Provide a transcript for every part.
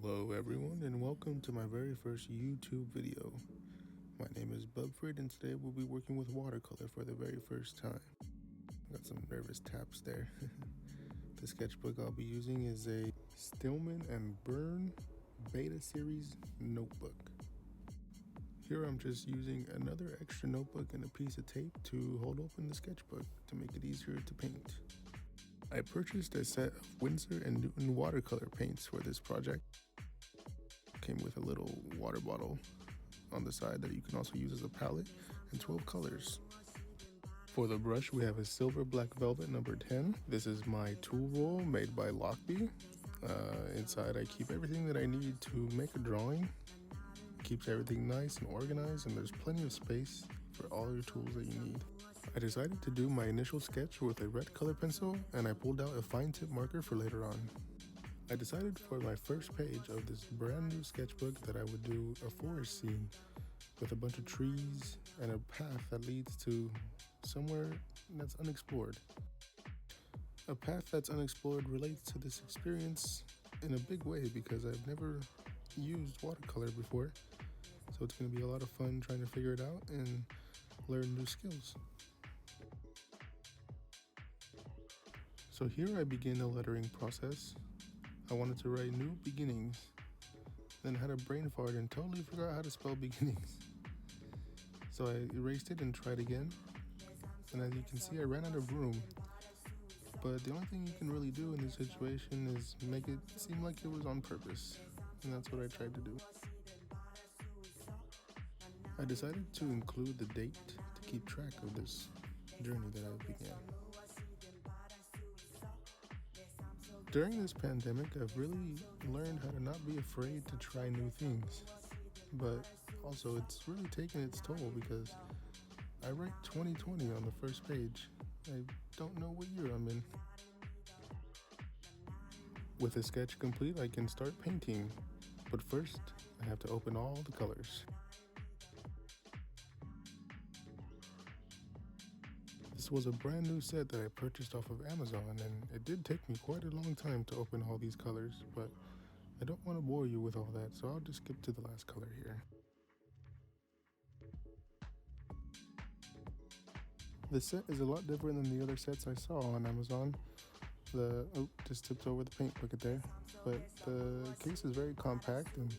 Hello everyone and welcome to my very first YouTube video. My name is Bubfred and today we'll be working with watercolor for the very first time. Got some nervous taps there. The sketchbook I'll be using is a Stillman and Byrne Beta Series notebook. Here I'm just using another extra notebook and a piece of tape to hold open the sketchbook to make it easier to paint. I purchased a set of Winsor & Newton watercolor paints for this project. Came with a little water bottle on the side that you can also use as a palette and 12 colors. For the brush we have a silver black velvet number 10. This is my tool roll made by Lockbee. Inside I keep everything that I need to make a drawing. It keeps everything nice and organized and there's plenty of space for all your tools that you need. I decided to do my initial sketch with a red color pencil and I pulled out a fine tip marker for later on. I decided for my first page of this brand new sketchbook that I would do a forest scene with a bunch of trees and a path that leads to somewhere that's unexplored. A path that's unexplored relates to this experience in a big way because I've never used watercolor before, so it's going to be a lot of fun trying to figure it out and learn new skills. So here I begin the lettering process. I wanted to write New Beginnings, then had a brain fart and totally forgot how to spell beginnings. So I erased it and tried again, and as you can see I ran out of room. But the only thing you can really do in this situation is make it seem like it was on purpose, and that's what I tried to do. I decided to include the date to keep track of this journey that I began. During this pandemic, I've really learned how to not be afraid to try new things, but also it's really taken its toll because I write 2020 on the first page. I don't know what year I'm in. With the sketch complete, I can start painting, but first I have to open all the colors. This was a brand new set that I purchased off of Amazon, and it did take me quite a long time to open all these colors, but I don't want to bore you with all that, so I'll just skip to the last color here. This set is a lot different than the other sets I saw on Amazon. Just tipped over the paint bucket there, but the case is very compact and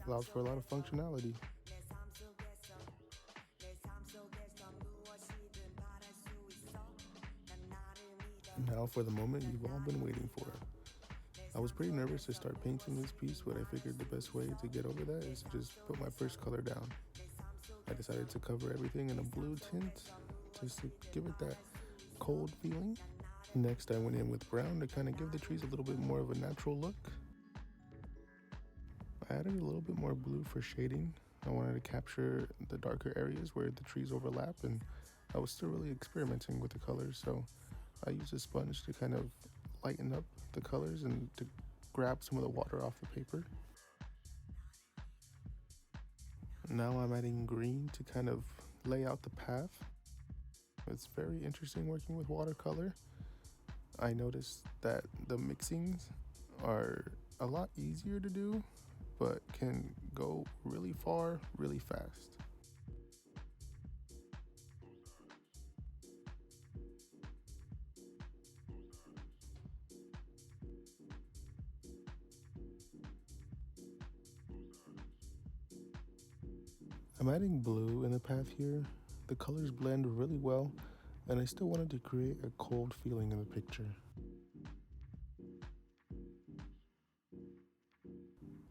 allows for a lot of functionality. Now for the moment you've all been waiting for. I was pretty nervous to start painting this piece, but I figured the best way to get over that is to just put my first color down. I decided to cover everything in a blue tint, just to give it that cold feeling. Next I went in with brown to kind of give the trees a little bit more of a natural look. I added a little bit more blue for shading. I wanted to capture the darker areas where the trees overlap, and I was still really experimenting with the colors, so I used a sponge to kind of lighten up the colors and to grab some of the water off the paper. Now I'm adding green to kind of lay out the path. It's very interesting working with watercolor. I noticed that the mixings are a lot easier to do, but can go really far, really fast. I'm adding blue in the path here. The colors blend really well, and I still wanted to create a cold feeling in the picture.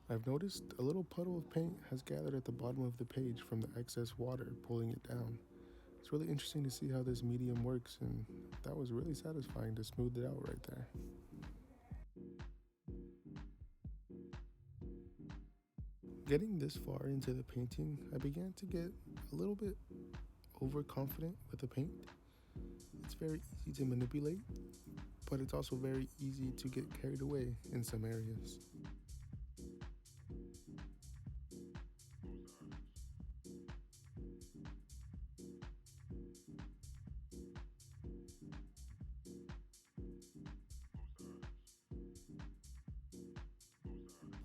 I've noticed a little puddle of paint has gathered at the bottom of the page from the excess water pulling it down. It's really interesting to see how this medium works, and that was really satisfying to smooth it out right there. Getting this far into the painting, I began to get a little bit overconfident with the paint. It's very easy to manipulate, but it's also very easy to get carried away in some areas.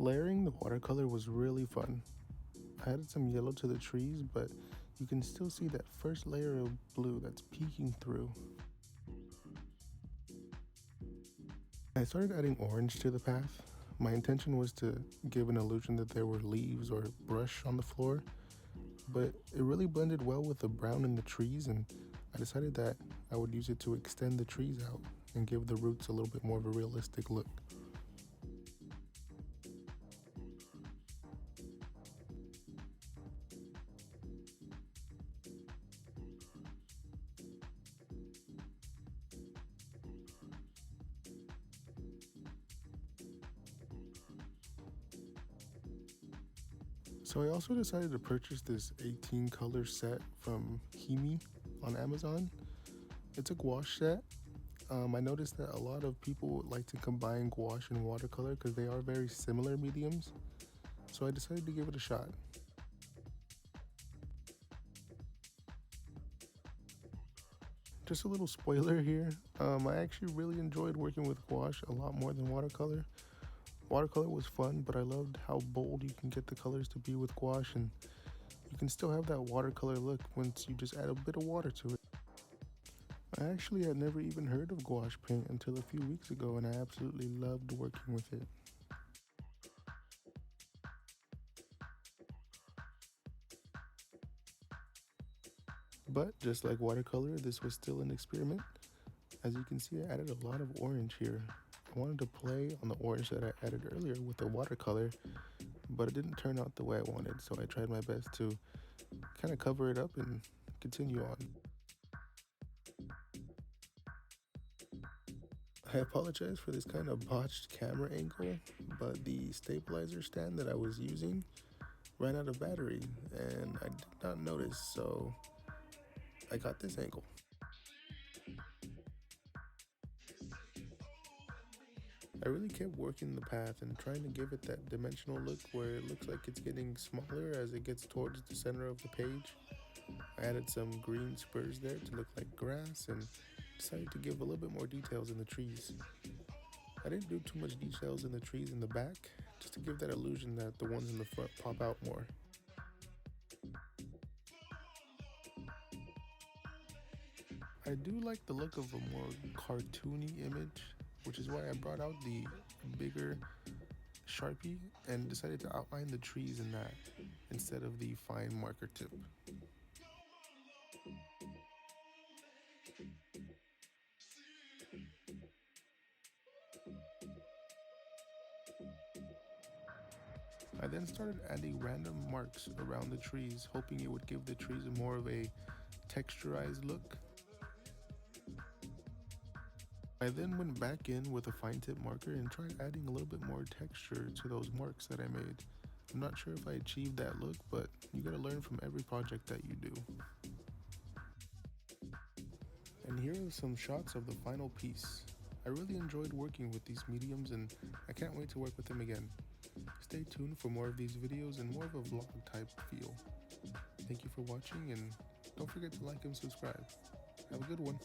Layering the watercolor was really fun. I added some yellow to the trees, but you can still see that first layer of blue that's peeking through. I started adding orange to the path. My intention was to give an illusion that there were leaves or brush on the floor, but it really blended well with the brown in the trees, and I decided that I would use it to extend the trees out and give the roots a little bit more of a realistic look. So I also decided to purchase this 18 color set from Himi on Amazon. It's a gouache set. I noticed that a lot of people like to combine gouache and watercolor because they are very similar mediums. So I decided to give it a shot. Just a little spoiler here. I actually really enjoyed working with gouache a lot more than watercolor. Watercolor was fun, but I loved how bold you can get the colors to be with gouache, and you can still have that watercolor look once you just add a bit of water to it. I actually had never even heard of gouache paint until a few weeks ago, and I absolutely loved working with it. But just like watercolor, this was still an experiment. As you can see, I added a lot of orange here. I wanted to play on the orange that I added earlier with the watercolor, but it didn't turn out the way I wanted, so I tried my best to kind of cover it up and continue on. I apologize for this kind of botched camera angle, but the stabilizer stand that I was using ran out of battery and I did not notice, so I got this angle. I really kept working the path and trying to give it that dimensional look where it looks like it's getting smaller as it gets towards the center of the page. I added some green spurs there to look like grass and decided to give a little bit more details in the trees. I didn't do too much details in the trees in the back, just to give that illusion that the ones in the front pop out more. I do like the look of a more cartoony image, which is why I brought out the bigger Sharpie and decided to outline the trees in that instead of the fine marker tip. I then started adding random marks around the trees, hoping it would give the trees more of a texturized look. I then went back in with a fine tip marker and tried adding a little bit more texture to those marks that I made. I'm not sure if I achieved that look, but you gotta learn from every project that you do. And here are some shots of the final piece. I really enjoyed working with these mediums and I can't wait to work with them again. Stay tuned for more of these videos and more of a vlog type feel. Thank you for watching and don't forget to like and subscribe. Have a good one.